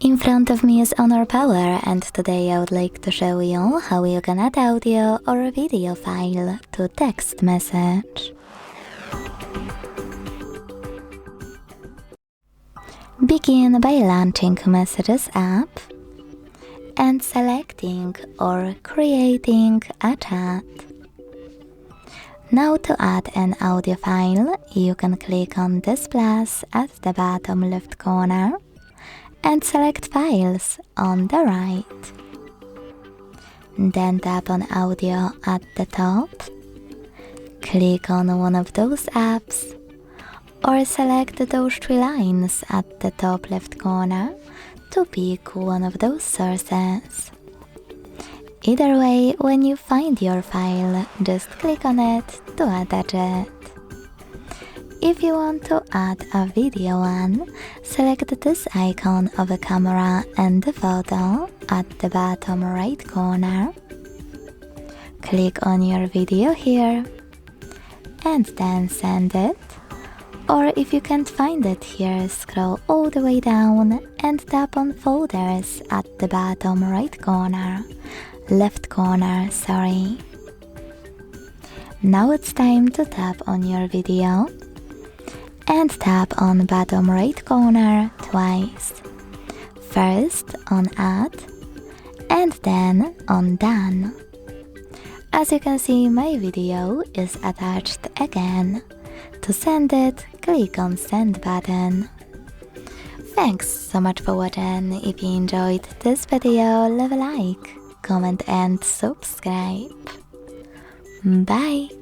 In front of me is Honor Power, and today I would like to show you how you can add audio or video file to text message. Begin by launching Messages app and selecting or creating a chat. Now to add an audio file, you can click on this plus at the bottom left corner and select Files on the right. Then tap on Audio at the top, click on one of those apps, or select those three lines at the top left corner to pick one of those sources. Either way, when you find your file, just click on it to attach it. If you want to add a video one, select this icon of a camera and the photo at the bottom right corner. Click on your video here and then send it. Or if you can't find it here, scroll all the way down and tap on Folders at the bottom right corner. Left corner, sorry. Now it's time to tap on your video and tap on bottom right corner twice. First on Add and then on Done. As you can see, my video is attached again. To send it, click on Send button. Thanks so much for watching. If you enjoyed this video, leave a like, comment and subscribe. Bye!